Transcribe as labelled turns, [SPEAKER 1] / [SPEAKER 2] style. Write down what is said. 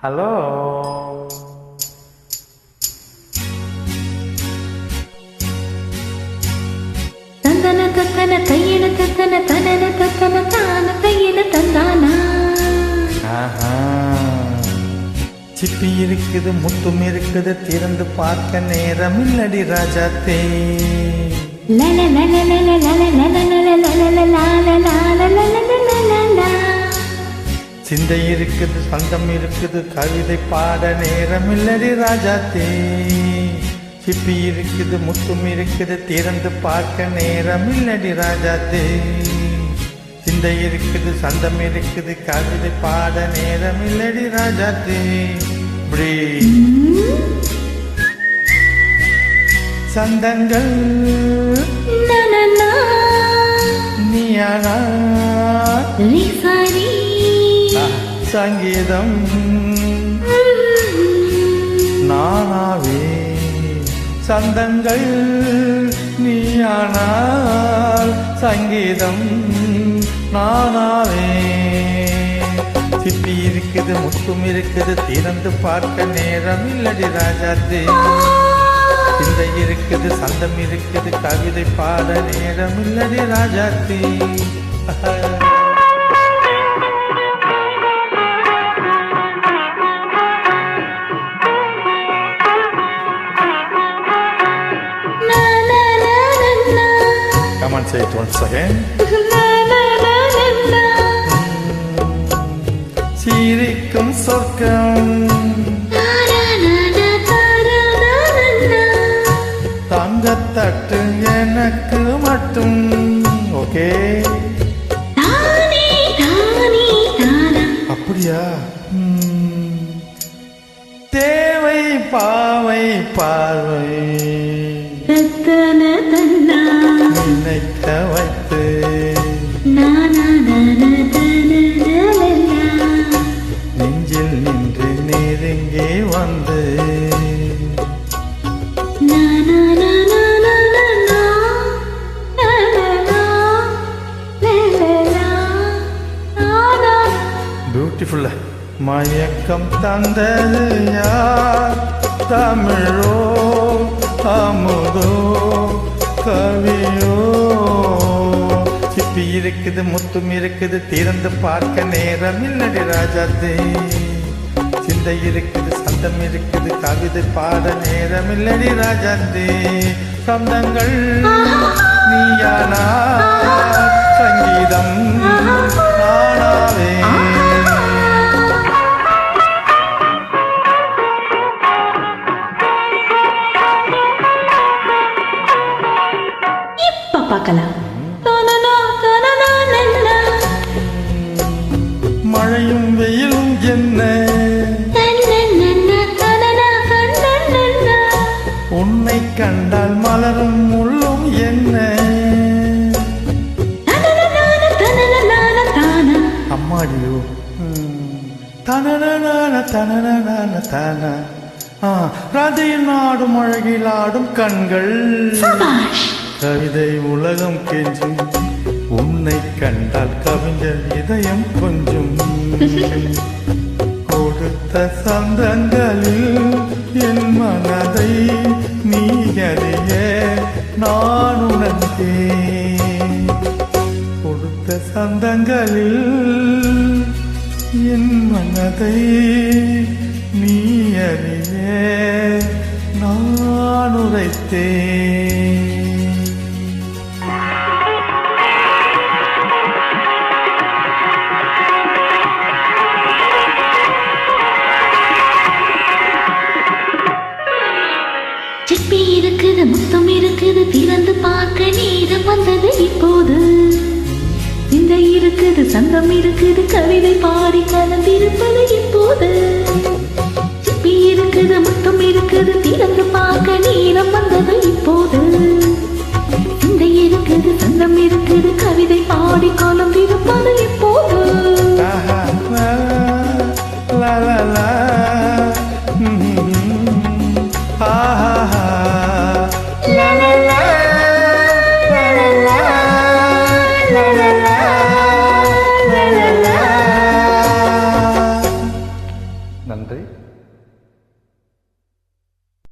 [SPEAKER 1] Hello.
[SPEAKER 2] தந்தன தத்தன தையன தத்தன தனன தத்தன தான தையன தந்தானா.
[SPEAKER 1] சிப்பி இருக்குது, முத்தும் இருக்குது, திறந்து பார்க்க நேரம் இல்லடி ராஜாத்தே.
[SPEAKER 2] லல லல லல லல லல லல லல லல லல.
[SPEAKER 1] சிந்தை இருக்குது, சொந்தம் இருக்குது, கவிதை பாட நேரம் இல்லடி ராஜாத்தே. சிப்பி இருக்குது, முத்தும் இருக்குது, திறந்து பார்க்க நேரம் இல்லடி ராஜாத்தே. சிந்தை இருக்குது, சந்தம் இருக்குது, கவிதை பாட நேரம் இல்லடி ராஜாத்தே. சந்தங்கள் நீயானா சங்கீதம் நானாவே. சந்தங்கள் நீயானால் சங்கீதம் நானாவே. சிப்பி இருக்குது, முத்தும் இருக்குது, திறந்து பார்க்க நேரம் இல்லடி ராஜாத்தே. சிந்தை இருக்குது, சந்தம் இருக்குது, கவிதை பாட நேரம் இல்லடி ராஜாத்தே. Come on, say it once again. சிரிக்கும் சொர்க்கம் தங்கத்தட்டு எனக்கு மட்டும். ஓகே, அப்படியா? தேவை பாவை பார்வை நினைக்க வைத்து நெஞ்சில் நின்று நெருங்கி வந்து பியூட்டிஃபுல்லா. மயக்கம் தந்தது யார்? தமிழோ அமுதோ கவியோ? சிப்பி இருக்குது, முத்தும் இருக்குது, திறந்து பார்க்க நேரம் இல்லடி ராஜாத்தே. சிந்தை இருக்குது, சந்தம் இருக்குது, கவிதை பாட நேரம் இல்லடி ராஜாத்தே. சொந்தங்கள் நீயானா சங்கீதம் நானாவே.
[SPEAKER 2] பார்க்கலாம்.
[SPEAKER 1] மழையும் வெயிலும் என்ன, உன்னை கண்டால் மலரும் முள்ளும் என்ன. அம்மாடியோ தனன தனன தன. ராதையின் ஆடும் அழகில் ஆடும் கண்கள், கவிதை உலகம் கெஞ்சும். உன்னை கண்டால் கவிஞர் இதயம் கொஞ்சம். கொடுத்த சந்தங்களில் என் மனதை நீ அறிய நான் உணர்ந்தேன். கொடுத்த சந்தங்களில் என் மனதை நீ அறிய நான் உரைத்தேன்.
[SPEAKER 2] சிப்பி இருக்குது, முத்தம் இருக்குது, திறந்து பார்க்க நேரம் வந்தது இப்போது. சிந்தை இருக்குது, சந்தம் இருக்குது, கவிதை பாடி கலந்திருப்பது இப்போது. சிப்பி இருக்குது, முத்தம் இருக்குது, திறந்து பார்க்க நேரம் வந்தது இப்போது. சிந்தை இருக்குது, சந்தம் இருக்குது, கவிதை பாடி கலந்திருப்பது இப்போது.
[SPEAKER 1] நன்றி.